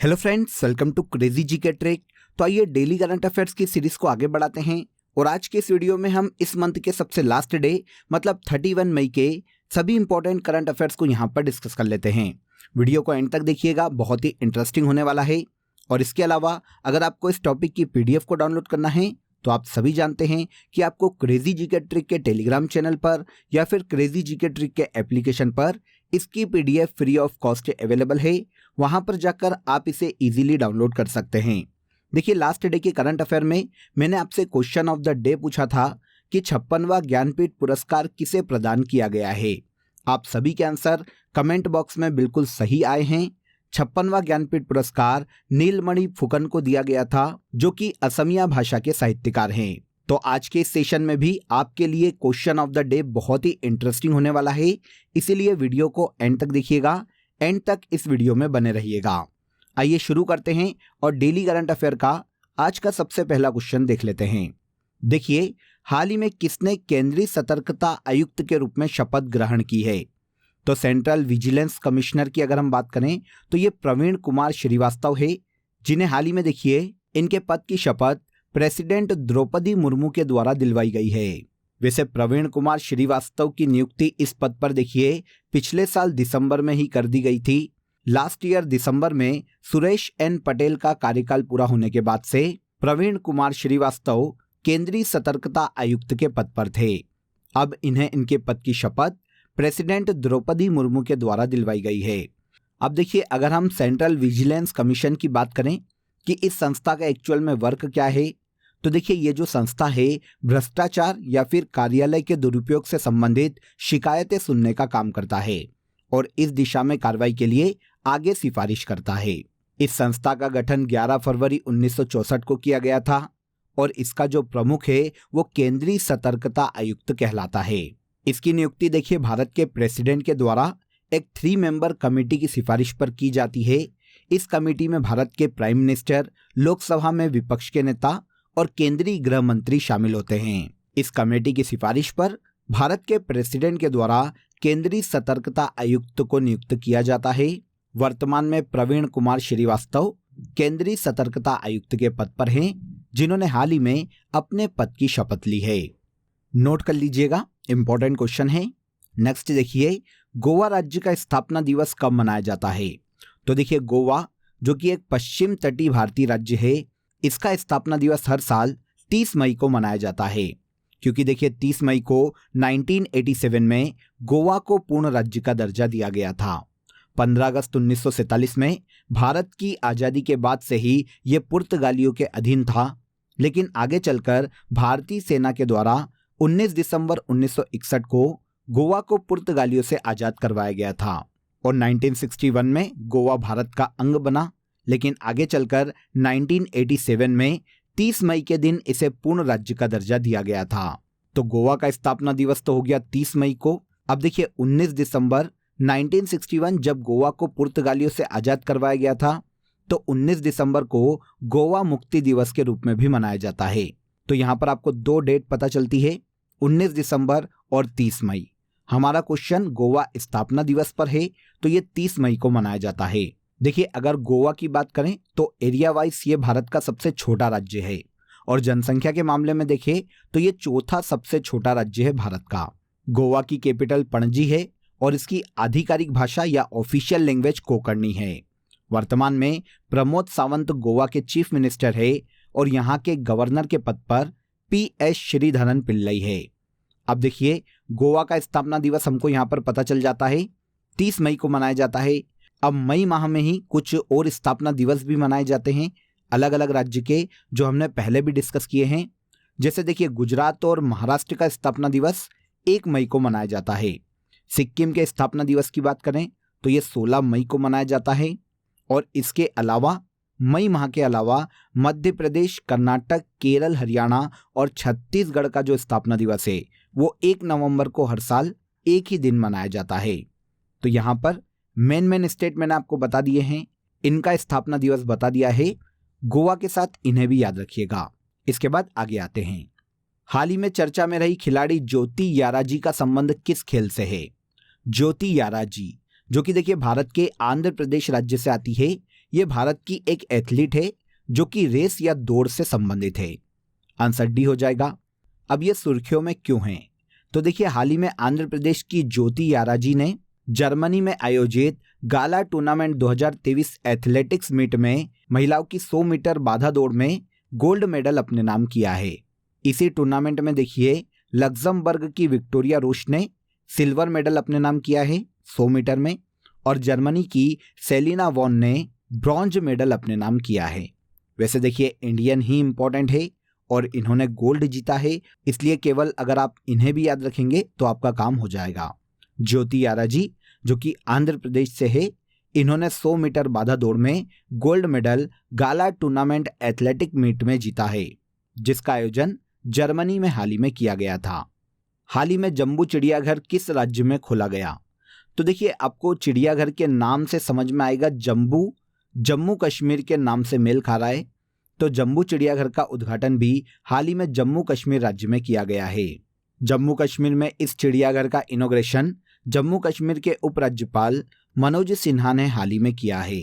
Hello friends, welcome to crazy G K trick. तो आइए daily current affairs की series को आगे बढ़ाते हैं और आज के इस वीडियो में हम इस मंथ के सबसे लास्ट डे मतलब 31 मई के सभी इंपॉर्टेंट करंट अफेयर्स को यहाँ पर डिस्कस कर लेते हैं। वीडियो को एंड तक देखिएगा, बहुत ही इंटरेस्टिंग होने वाला है। और इसके अलावा अगर आपको इस टॉपिक की PDF को डाउनलोड करना है तो आप सभी जानते हैं कि आपको क्रेजी जी के ट्रिक के टेलीग्राम चैनल पर या फिर क्रेजी जी के ट्रिक के एप्लीकेशन पर इसकी PDF free of cost available है। वहां पर जाकर आप इसे इजीली डाउनलोड कर सकते हैं। देखिए, लास्ट डे के करंट अफेयर में मैंने आपसे क्वेश्चन ऑफ द डे पूछा था कि 56वां ज्ञानपीठ पुरस्कार किसे प्रदान किया गया है। आप सभी के आंसर कमेंट बॉक्स में बिल्कुल सही आए हैं। 56वां ज्ञानपीठ पुरस्कार नीलमणि फुकन को दिया गया था, जो कि असमिया भाषा के साहित्यकार हैं। तो आज के इस सेशन में भी आपके लिए क्वेश्चन ऑफ द डे बहुत ही इंटरेस्टिंग होने वाला है, इसीलिए वीडियो को एंड तक देखिएगा, एंड तक इस वीडियो में बने रहिएगा। आइए शुरू करते हैं और डेली करंट अफेयर का आज का सबसे पहला क्वेश्चन देख लेते हैं। देखिए, हाल ही में किसने केंद्रीय सतर्कता आयुक्त के रूप में शपथ ग्रहण की है। तो सेंट्रल विजिलेंस कमिश्नर की अगर हम बात करें तो ये प्रवीण कुमार श्रीवास्तव है, जिन्हें हाल ही में देखिए इनके पद की शपथ प्रेसिडेंट द्रौपदी मुर्मू के द्वारा दिलवाई गई है। वैसे प्रवीण कुमार श्रीवास्तव की नियुक्ति इस पद पर देखिए पिछले साल दिसंबर में ही कर दी गई थी। लास्ट ईयर दिसंबर में सुरेश एन पटेल का कार्यकाल पूरा होने के बाद से प्रवीण कुमार श्रीवास्तव केंद्रीय सतर्कता आयुक्त के पद पर थे। अब इन्हें इनके पद की शपथ प्रेसिडेंट द्रौपदी मुर्मू के द्वारा दिलवाई गई है। अब देखिए, अगर हम सेंट्रल विजिलेंस कमीशन की बात करें कि इस संस्था का एक्चुअल में वर्क क्या है, तो देखिए ये जो संस्था है भ्रष्टाचार या फिर कार्यालय के दुरुपयोग से संबंधित शिकायतें सुनने का काम करता है और इस दिशा में कार्रवाई के लिए आगे सिफारिश करता है। इस संस्था का गठन 11 फरवरी 1964 को किया गया था और इसका जो प्रमुख है वो केंद्रीय सतर्कता आयुक्त कहलाता है। इसकी नियुक्ति देखिए भारत के प्रेसिडेंट के द्वारा एक 3 मेंबर कमेटी की सिफारिश पर की जाती है। इस कमेटी में भारत के प्राइम मिनिस्टर, लोकसभा में विपक्ष के नेता और केंद्रीय गृह मंत्री शामिल होते हैं। इस कमेटी की सिफारिश पर भारत के प्रेसिडेंट के द्वारा केंद्रीय सतर्कता आयुक्त को नियुक्त किया जाता है। वर्तमान में प्रवीण कुमार श्रीवास्तव केंद्रीय सतर्कता आयुक्त के पद पर हैं, जिन्होंने हाल ही में अपने पद की शपथ ली है। नोट कर लीजिएगा, इंपॉर्टेंट क्वेश्चन है। नेक्स्ट देखिए, गोवा राज्य का स्थापना दिवस कब मनाया जाता है। तो देखिए, गोवा जो कि एक पश्चिम तटीय भारतीय राज्य है, इसका स्थापना दिवस हर साल 30 मई को मनाया जाता है, क्योंकि देखिए 30 मई को 1987 में गोवा को पूर्ण राज्य का दर्जा दिया गया था। 15 अगस्त 1947 में भारत की आज़ादी के बाद से ही ये पुर्तगालियों के अधीन था, लेकिन आगे चलकर भारतीय सेना के द्वारा 19 दिसंबर 1961 को गोवा को पुर्तगालियों से आज़ाद करवाया गया था और 1961 में गोवा भारत का अंग बना, लेकिन आगे चलकर 1987 में 30 मई के दिन इसे पूर्ण राज्य का दर्जा दिया गया था। तो गोवा का स्थापना दिवस तो हो गया 30 मई को। अब देखिए 19 दिसंबर 1961 जब गोवा को पुर्तगालियों से आज़ाद करवाया गया था, तो 19 दिसंबर को गोवा मुक्ति दिवस के रूप में भी मनाया जाता है। तो यहाँ पर आपको 2 डेट पता चलती है, 19 दिसंबर और 30 मई। हमारा क्वेश्चन गोवा स्थापना दिवस पर है, तो ये 30 मई को मनाया जाता है। देखिए, अगर गोवा की बात करें तो एरिया वाइज ये भारत का सबसे छोटा राज्य है और जनसंख्या के मामले में देखें तो ये चौथा सबसे छोटा राज्य है भारत का। गोवा की कैपिटल पणजी है और इसकी आधिकारिक भाषा या ऑफिशियल लैंग्वेज कोंकणी है। वर्तमान में प्रमोद सावंत गोवा के चीफ मिनिस्टर है और यहाँ के गवर्नर के पद पर PS श्रीधरन पिल्लई है। अब देखिए, गोवा का स्थापना दिवस हमको यहाँ पर पता चल जाता है 30 मई को मनाया जाता है। अब मई माह में ही कुछ और स्थापना दिवस भी मनाए जाते हैं अलग अलग राज्य के, जो हमने पहले भी डिस्कस किए हैं। जैसे देखिए, गुजरात और महाराष्ट्र का स्थापना दिवस 1 मई को मनाया जाता है। सिक्किम के स्थापना दिवस की बात करें तो ये 16 मई को मनाया जाता है और इसके अलावा मई माह के अलावा मध्य प्रदेश, कर्नाटक, केरल, हरियाणा और छत्तीसगढ़ का जो स्थापना दिवस है वो 1 नवंबर को हर साल एक ही दिन मनाया जाता है। तो यहाँ पर मेन स्टेट मैंने आपको बता दिए हैं, इनका स्थापना दिवस बता दिया है। गोवा के साथ इन्हें भी याद रखिएगा। इसके बाद आगे आते हैं। हाल ही में चर्चा में रही खिलाड़ी ज्योति याराजी का संबंध किस खेल से है। ज्योति याराजी जो कि देखिए भारत के आंध्र प्रदेश राज्य से आती है, ये भारत की एक एथलीट है जो कि रेस या दौड़ से संबंधित है। आंसर डी हो जाएगा। अब ये सुर्खियों में क्यों हैं? तो देखिए, हाल ही में आंध्र प्रदेश की ज्योति याराजी ने जर्मनी में आयोजित गाला टूर्नामेंट 2023 एथलेटिक्स मीट में महिलाओं की 100 मीटर बाधा दौड़ में गोल्ड मेडल अपने नाम किया है। इसी टूर्नामेंट में देखिए, लग्जमबर्ग की विक्टोरिया रोश ने सिल्वर मेडल अपने नाम किया है 100 मीटर में, और जर्मनी की सेलिना वॉन ने ब्रॉन्ज मेडल अपने नाम किया है। वैसे देखिए, इंडियन ही इंपॉर्टेंट है और इन्होंने गोल्ड जीता है, इसलिए केवल अगर आप इन्हें भी याद रखेंगे तो आपका काम हो जाएगा। ज्योति याराजी जो कि आंध्र प्रदेश से है, इन्होंने 100 मीटर बाधा दौड़ में गोल्ड मेडल गाला टूर्नामेंट एथलेटिक मीट में जीता है, जिसका आयोजन जर्मनी में हाल ही में किया गया था। हाल ही में जम्बू चिड़ियाघर किस राज्य में खोला गया? तो देखिए, आपको चिड़ियाघर के नाम से समझ में आएगा, जम्बू जम्मू कश्मीर के नाम से मेल खा रहा है, तो जम्बू चिड़ियाघर का उद्घाटन भी हाल ही में जम्मू कश्मीर राज्य में किया गया है। जम्मू कश्मीर में इस चिड़ियाघर का इनॉग्रेशन जम्मू कश्मीर के उपराज्यपाल मनोज सिन्हा ने हाल ही में किया है।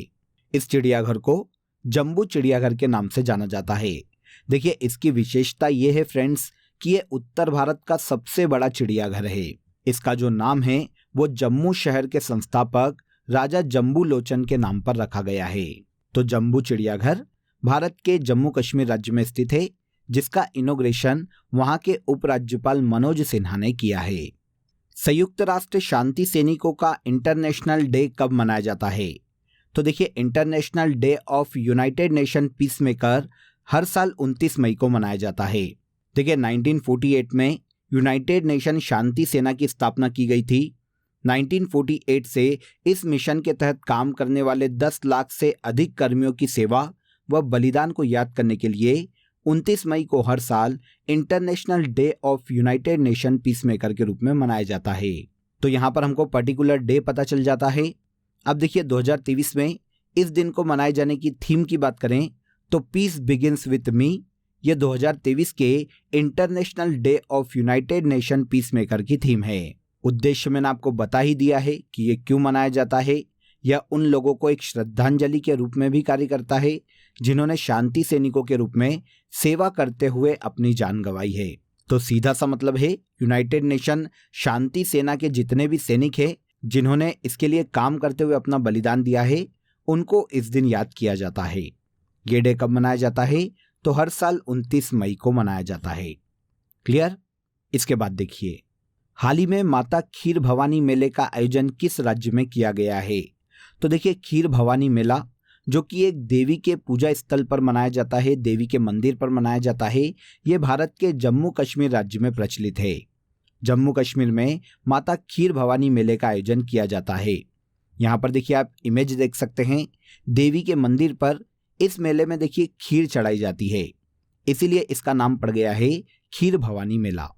इस चिड़ियाघर को जम्बू चिड़ियाघर के नाम से जाना जाता है। देखिए, इसकी विशेषता ये है फ्रेंड्स कि ये उत्तर भारत का सबसे बड़ा चिड़ियाघर है। इसका जो नाम है वो जम्मू शहर के संस्थापक राजा जम्बू लोचन के नाम पर रखा गया है। तो जम्बू चिड़ियाघर भारत के जम्मू कश्मीर राज्य में स्थित है, जिसका इनॉग्रेशन वहां के उपराज्यपाल मनोज सिन्हा ने किया है। संयुक्त राष्ट्र शांति सैनिकों का इंटरनेशनल डे कब मनाया जाता है? तो देखिए, international day of united nation peace maker हर साल 29 मई को मनाया जाता है। देखिए, 1948 में यूनाइटेड नेशन शांति सेना की स्थापना की गई थी। 1948 से इस मिशन के तहत काम करने वाले 10 लाख से अधिक कर्मियों की सेवा व बलिदान को याद करने के लिए 29 मई को हर साल international day of united nation peace maker के रूप में मनाया जाता है। तो यहाँ पर हमको पर्टिकुलर डे पता चल जाता है। अब देखिए, 2023 में इस दिन को मनाए जाने की थीम की बात करें तो पीस बिगिंस विथ मी, ये 2023 के international day of united nation peace maker की थीम है। उद्देश्य मैंने आपको बता ही दिया है कि ये क्यों मनाया जाता है। यह उन लोगों को एक श्रद्धांजलि के रूप में भी कार्य करता है जिन्होंने शांति सैनिकों के रूप में सेवा करते हुए अपनी जान गंवाई है। तो सीधा सा मतलब है, यूनाइटेड नेशन शांति सेना के जितने भी सैनिक हैं जिन्होंने इसके लिए काम करते हुए अपना बलिदान दिया है, उनको इस दिन याद किया जाता है। ये डे कब मनाया जाता है? तो हर साल 29 मई को मनाया जाता है। क्लियर? इसके बाद देखिए, हाल ही में माता खीर भवानी मेले का आयोजन किस राज्य में किया गया है? तो देखिए, खीर भवानी मेला जो कि एक देवी के पूजा स्थल पर मनाया जाता है, देवी के मंदिर पर मनाया जाता है, ये भारत के जम्मू कश्मीर राज्य में प्रचलित है। जम्मू कश्मीर में माता खीर भवानी मेले का आयोजन किया जाता है। यहाँ पर देखिए, आप इमेज देख सकते हैं, देवी के मंदिर पर इस मेले में देखिए खीर चढ़ाई जाती है, इसीलिए इसका नाम पड़ गया है खीर भवानी मेला।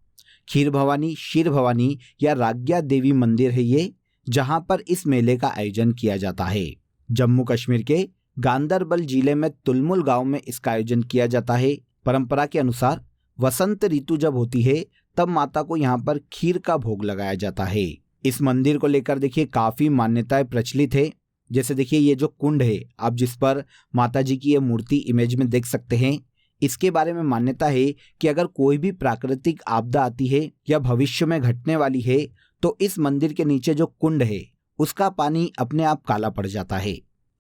खीर भवानी, शीर भवानी या राज्ञा देवी मंदिर है ये, जहां पर इस मेले का आयोजन किया जाता है। जम्मू कश्मीर के गांदरबल जिले में तुलमुल गांव में इसका आयोजन किया जाता है। परंपरा के अनुसार वसंत ऋतु जब होती है तब माता को यहाँ पर खीर का भोग लगाया जाता है। इस मंदिर को लेकर देखिए काफी मान्यताएं प्रचलित है। जैसे देखिए, ये जो कुंड है आप जिस पर माता जी की ये मूर्ति इमेज में देख सकते हैं, इसके बारे में मान्यता है कि अगर कोई भी प्राकृतिक आपदा आती है या भविष्य में घटने वाली है तो इस मंदिर के नीचे जो कुंड है उसका पानी अपने आप काला पड़ जाता है।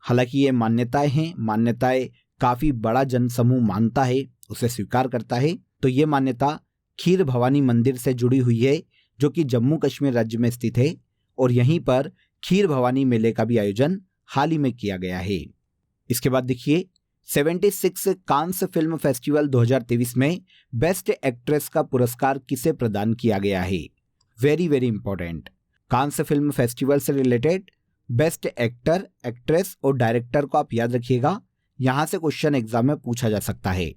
हालांकि ये मान्यताएं हैं, मान्यताएं काफी बड़ा जनसमूह मानता है, उसे स्वीकार करता है। तो ये मान्यता खीर भवानी मंदिर से जुड़ी हुई है जो कि जम्मू कश्मीर राज्य में स्थित है, और यहीं पर खीर भवानी मेले का भी आयोजन हाल ही में किया गया है। इसके बाद देखिए, 76 कांस फिल्म फेस्टिवल 2023 में बेस्ट एक्ट्रेस का पुरस्कार किसे प्रदान किया गया है? Very very important. Cannes film festival से रिलेटेड बेस्ट एक्टर, एक्ट्रेस और डायरेक्टर को आप याद रखिएगा, यहां से क्वेश्चन एग्जाम में पूछा जा सकता है।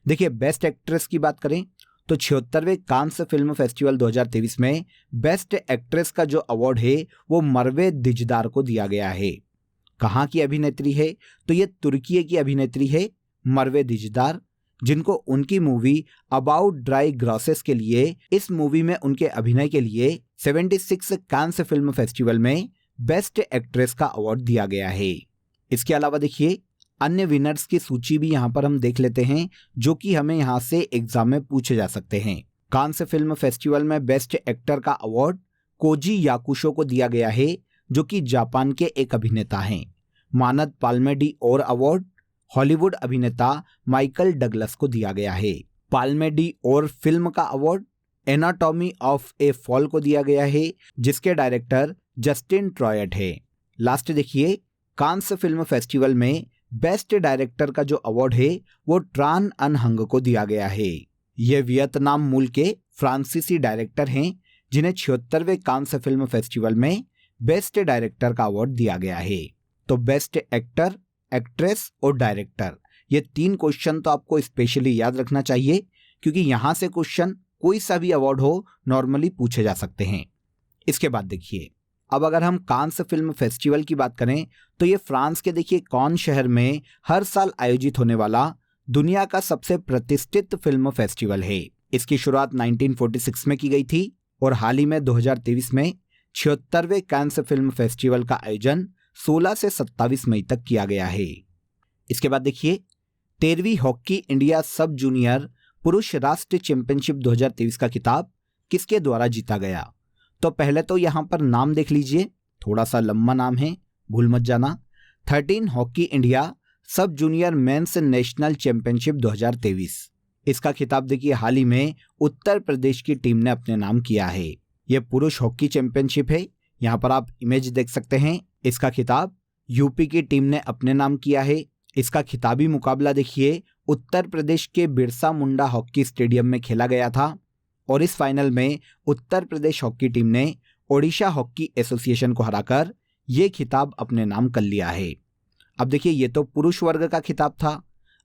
देखिए, बेस्ट एक्ट्रेस की बात करें तो 76वें कांस फिल्म फेस्टिवल 2023 में बेस्ट एक्ट्रेस का जो अवार्ड है वो मरवे दिजदार को दिया गया है। कहाँ की अभिनेत्री है? तो ये तुर्की की अभिनेत्री है मरवे दिजदार, जिनको उनकी मूवी अबाउट ड्राई ग्रॉसेस के लिए, इस मूवी में उनके अभिनय के लिए 76 कांस फिल्म फेस्टिवल में बेस्ट एक्ट्रेस का अवार्ड दिया गया है। इसके अलावा देखिए अन्य विनर्स की सूची भी यहाँ पर हम देख लेते हैं जो कि हमें यहाँ से एग्जाम में पूछे जा सकते हैं। कांस फिल्म फेस्टिवल में बेस्ट एक्टर का अवार्ड कोजी याकुशो को दिया गया है जो कि जापान के एक अभिनेता हैं। मानद पाल्मे डी ओर अवार्ड हॉलीवुड अभिनेता माइकल डगलस को दिया गया है। पाल्मे डी ओर फिल्म का award anatomy of A fall को दिया गया है जिसके डायरेक्टर जस्टिन ट्रॉयट है। लास्ट देखिए कांस फिल्म फेस्टिवल में बेस्ट डायरेक्टर का जो अवार्ड है वो ट्रान अन हंग को दिया गया है। ये वियतनाम मूल के फ्रांसीसी डायरेक्टर हैं जिन्हें 76वें कांस फिल्म फेस्टिवल में बेस्ट डायरेक्टर का अवार्ड दिया गया है। तो बेस्ट एक्टर, एक्ट्रेस और डायरेक्टर ये 3 क्वेश्चन तो आपको स्पेशली याद रखना चाहिए क्योंकि यहाँ से क्वेश्चन कोई सा भी अवार्ड हो नॉर्मली पूछे जा सकते हैं। इसके बाद देखिए अब अगर हम कांस फिल्म फेस्टिवल की बात करें तो ये फ्रांस के देखिए कौन शहर में हर साल आयोजित होने वाला दुनिया का सबसे प्रतिष्ठित फिल्म फेस्टिवल है। इसकी शुरुआत 1946 में की गई थी और हाल ही में 2023 में 76वें कांस फिल्म फेस्टिवल का आयोजन 16 से 27 मई तक किया गया है। इसके बाद देखिए 13वीं हॉकी इंडिया सब जूनियर पुरुष राष्ट्रीय चैंपियनशिप 2023 का खिताब किसके द्वारा जीता गया। तो पहले तो यहाँ पर नाम देख लीजिए, थोड़ा सा लंबा नाम है, भूल मत जाना। 13 हॉकी इंडिया सब जूनियर मेंस नेशनल चैंपियनशिप 2023 इसका खिताब देखिए हाल ही में उत्तर प्रदेश की टीम ने अपने नाम किया है। यह पुरुष हॉकी चैंपियनशिप है, यहाँ पर आप इमेज देख सकते हैं। इसका खिताब यूपी की टीम ने अपने नाम किया है। इसका खिताबी मुकाबला देखिए उत्तर प्रदेश के बिरसा मुंडा हॉकी स्टेडियम में खेला गया था और इस फाइनल में उत्तर प्रदेश हॉकी टीम ने ओडिशा हॉकी एसोसिएशन को हराकर ये खिताब अपने नाम कर लिया है। अब देखिए ये तो पुरुष वर्ग का खिताब था।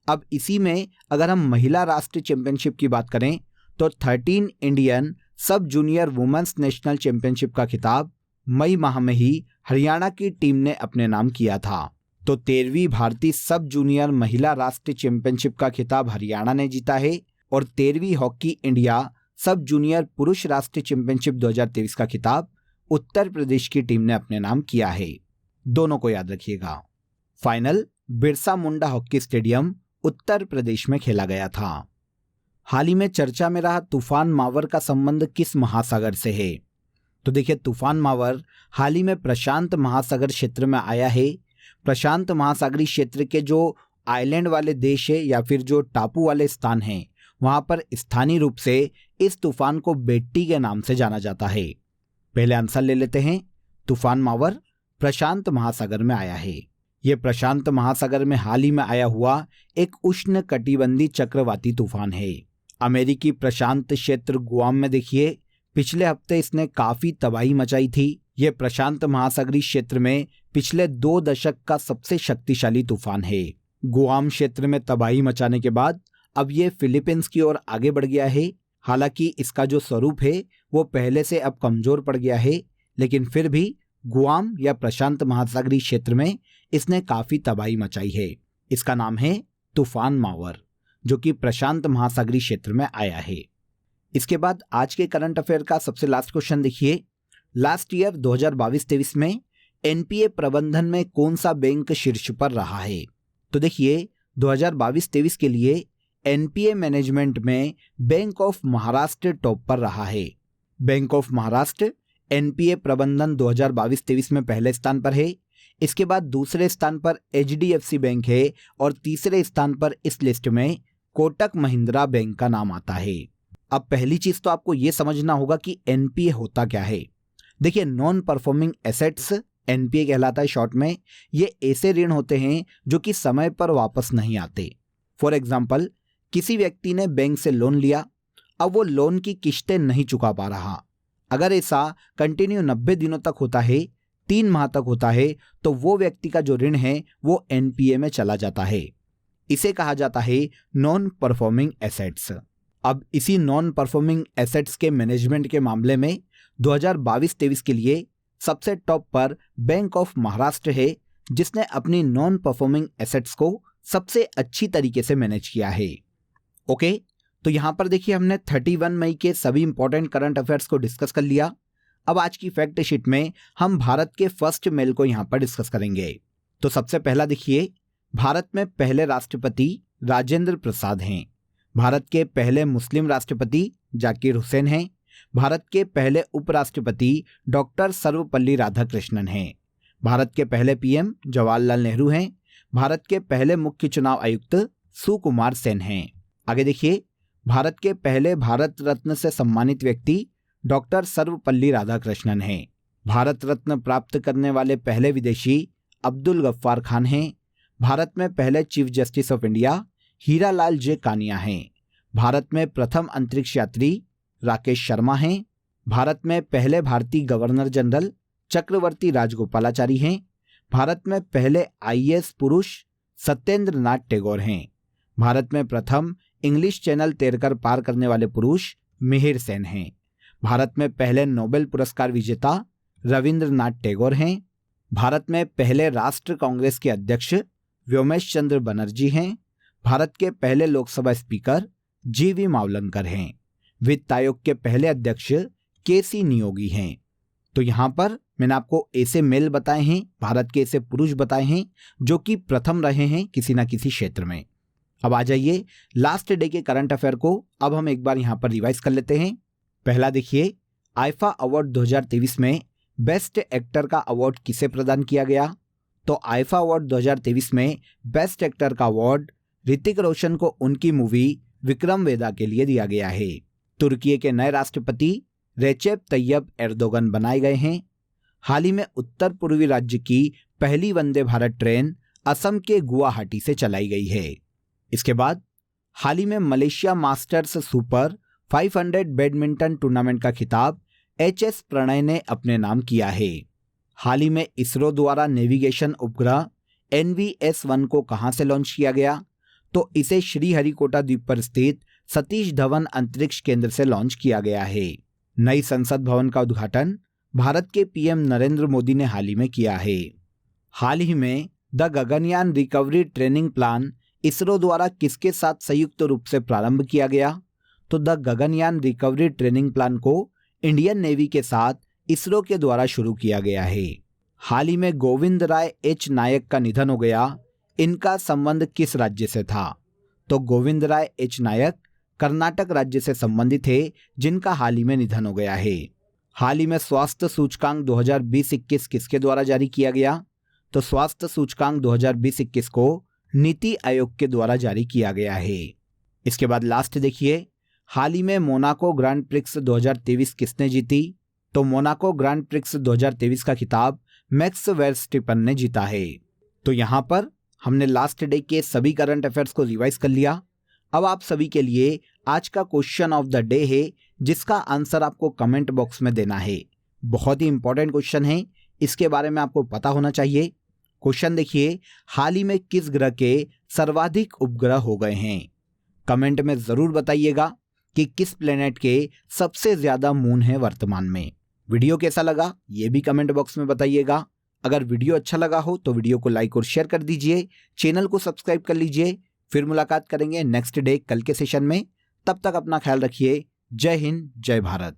अब इसी में अगर हम महिला राष्ट्रीय चैंपियनशिप की बात करें तो 13 इंडियन सब जूनियर वुमेन्स नेशनल चैंपियनशिप का खिताब मई माह में ही हरियाणा की टीम ने अपने नाम किया था। तो 13वीं भारतीय सब जूनियर महिला राष्ट्रीय चैंपियनशिप का खिताब हरियाणा ने जीता है और 13वीं हॉकी इंडिया सब जूनियर पुरुष राष्ट्रीय चैंपियनशिप 2023 का खिताब उत्तर प्रदेश की टीम ने अपने नाम किया है। दोनों को याद रखिएगा। Final Birsa Munda hockey stadium Uttar Pradesh में खेला गया था। हाल ही में चर्चा में रहा तूफान मावर का संबंध किस महासागर से है। तो देखिए तूफान मावर हाल ही में प्रशांत महासागर क्षेत्र में आया है। प्रशांत महासागरीय क्षेत्र के जो आइलैंड वाले देश है या फिर जो टापू वाले स्थान हैं वहां पर स्थानीय रूप से इस तूफान को बेट्टी के नाम से जाना जाता है। पहले आंसर ले लेते हैं। तूफान मावर प्रशांत महासागर में आया है। यह प्रशांत महासागर में हाल ही में आया हुआ एक उष्ण कटिबंधीय चक्रवाती तूफान है। अमेरिकी प्रशांत क्षेत्र गुआम में देखिए पिछले हफ्ते इसने काफी तबाही मचाई थी। यह प्रशांत महासागरीय क्षेत्र में पिछले 2 दशक का सबसे शक्तिशाली तूफान है। गुआम क्षेत्र में तबाही मचाने के बाद अब ये फिलीपींस की ओर आगे बढ़ गया है। हालांकि इसका जो स्वरूप है वो पहले से अब कमजोर पड़ गया है, लेकिन फिर भी गुआम या प्रशांत महासागरीय क्षेत्र में इसने काफी तबाही मचाई है। इसका नाम है तूफान मावर जो कि प्रशांत महासागरीय क्षेत्र में आया है। इसके बाद आज के करंट अफेयर का सबसे लास्ट क्वेश्चन देखिए। लास्ट ईयर 2022-23 में एनपीए प्रबंधन में कौन सा बैंक शीर्ष पर रहा है। तो देखिए 2022-23 के लिए एनपीए मैनेजमेंट में बैंक ऑफ महाराष्ट्र टॉप पर रहा है। बैंक ऑफ महाराष्ट्र एनपीए प्रबंधन 2022-23 में पहले स्थान पर है। इसके बाद दूसरे स्थान पर एचडीएफसी बैंक है और तीसरे स्थान पर इस लिस्ट में कोटक महिंद्रा बैंक का नाम आता है। अब पहली चीज तो आपको यह समझना होगा कि एनपीए होता क्या है। देखिए नॉन परफॉर्मिंग एसेट्स एनपीए कहलाता है शॉर्ट में। ये ऐसे ऋण होते हैं जो कि समय पर वापस नहीं आते। फॉर एग्जाम्पल किसी व्यक्ति ने बैंक से लोन लिया, अब वो लोन की किश्तें नहीं चुका पा रहा। अगर ऐसा कंटिन्यू 90 दिनों तक होता है, 3 माह तक होता है, तो वो व्यक्ति का जो ऋण है वो एनपीए में चला जाता है। इसे कहा जाता है नॉन परफॉर्मिंग एसेट्स। अब इसी नॉन परफॉर्मिंग एसेट्स के मैनेजमेंट के मामले में 2022-23 के लिए सबसे टॉप पर बैंक ऑफ महाराष्ट्र है, जिसने अपनी नॉन परफॉर्मिंग एसेट्स को सबसे अच्छी तरीके से मैनेज किया है। ओके, तो यहां पर देखिए हमने 31 मई के सभी इंपॉर्टेंट करंट अफेयर्स को डिस्कस कर लिया। अब आज की फैक्ट शीट में हम भारत के फर्स्ट मेल को यहां पर डिस्कस करेंगे। तो सबसे पहला देखिए, भारत में पहले राष्ट्रपति राजेंद्र प्रसाद हैं। भारत के पहले मुस्लिम राष्ट्रपति जाकिर हुसैन हैं। भारत के पहले उपराष्ट्रपति डॉक्टर सर्वपल्ली राधाकृष्णन हैं। भारत के पहले पीएम जवाहरलाल नेहरू हैं। भारत के पहले मुख्य चुनाव आयुक्त सुकुमार सेन हैं। आगे देखिए, भारत के पहले भारत रत्न से सम्मानित व्यक्ति डॉक्टर सर्वपल्ली राधाकृष्णन हैं। भारत रत्न प्राप्त करने वाले पहले विदेशी अब्दुल गफ्फार खान हैं। भारत में पहले chief justice of India Hiralal J Kania हैं। भारत में प्रथम अंतरिक्ष यात्री राकेश शर्मा हैं। भारत में पहले भारतीय गवर्नर जनरल चक्रवर्ती राजगोपालाचारी हैं। भारत में पहले आईएएस पुरुष सत्येंद्र नाथ टैगोर हैं। भारत में प्रथम इंग्लिश चैनल तैरकर पार करने वाले पुरुष मिहिर सेन हैं। भारत में पहले नोबेल पुरस्कार विजेता रविंद्रनाथ टैगोर हैं। भारत में पहले राष्ट्र कांग्रेस के अध्यक्ष व्योमेश चंद्र बनर्जी हैं। भारत के पहले लोकसभा स्पीकर जीवी मावलंकर हैं। वित्त आयोग के पहले अध्यक्ष केसी नियोगी हैं। तो यहाँ पर मैंने आपको ऐसे मेल बताए हैं, भारत के ऐसे पुरुष बताए हैं जो कि प्रथम रहे हैं किसी ना किसी क्षेत्र में। अब आ जाइए लास्ट डे के करंट अफेयर को अब हम एक बार यहाँ पर रिवाइज कर लेते हैं। पहला देखिए, आईफा अवार्ड 2023 में बेस्ट एक्टर का अवार्ड किसे प्रदान किया गया? तो आईफा अवार्ड 2023 में बेस्ट एक्टर का अवार्ड ऋतिक रोशन को उनकी मूवी विक्रम वेदा के लिए दिया गया है। तुर्की के नए राष्ट्रपति रेचेप तैयब एर्दोगन बनाए गए हैं। हाल ही में उत्तर पूर्वी राज्य की पहली वंदे भारत ट्रेन असम के गुवाहाटी से चलाई गई है। इसके बाद हाल ही में Malaysia masters super 500 badminton tournament का खिताब एचएस प्रणय ने अपने नाम किया है। हाल ही में इसरो द्वारा नेविगेशन उपग्रह NVS-1 को कहां से लॉन्च किया गया? तो इसे श्रीहरिकोटा द्वीप पर स्थित सतीश धवन अंतरिक्ष केंद्र से लॉन्च किया गया है। नई संसद भवन का उद्घाटन भारत के पीएम नरेंद्र मोदी ने हाल ही में किया है। हाल ही में the Gaganyaan recovery training plan ISRO द्वारा किसके साथ संयुक्त रूप से प्रारंभ किया गया? तो the Gaganyaan recovery training plan को इंडियन नेवी के साथ इसरो के द्वारा शुरू किया गया है। हाल ही में गोविंद राय एच नायक का निधन हो गया। इनका संबंध किस राज्य से था? तो गोविंद राय एच नायक कर्नाटक राज्य से संबंधित है, जिनका हाल ही में निधन हो गया है। हाल ही में स्वास्थ्य सूचकांक 2020-21 किसके द्वारा जारी किया गया? तो स्वास्थ्य सूचकांक 2020-21 को नीति आयोग के द्वारा जारी किया गया है। इसके बाद लास्ट देखिए, हाल ही में मोनाको ग्रांड प्रिक्स 2023 किसने जीती? तो मोनाको ग्रांड प्रिक्स 2023 का खिताब मैक्स वेरस्टेपन ने जीता है। तो यहाँ पर हमने लास्ट डे के सभी करंट अफेयर्स को रिवाइज कर लिया। अब आप सभी के लिए आज का क्वेश्चन ऑफ द डे है, जिसका आंसर आपको कमेंट बॉक्स में देना है। बहुत ही इंपॉर्टेंट क्वेश्चन है, इसके बारे में आपको पता होना चाहिए। क्वेश्चन देखिए, हाल ही में किस ग्रह के सर्वाधिक उपग्रह हो गए हैं? कमेंट में जरूर बताइएगा कि किस प्लेनेट के सबसे ज्यादा मून है वर्तमान में। वीडियो कैसा लगा ये भी कमेंट बॉक्स में बताइएगा। अगर वीडियो अच्छा लगा हो तो वीडियो को लाइक और शेयर कर दीजिए, चैनल को सब्सक्राइब कर लीजिए। फिर मुलाकात करेंगे नेक्स्ट डे कल के सेशन में। तब तक अपना ख्याल रखिए। जय हिंद, जय भारत।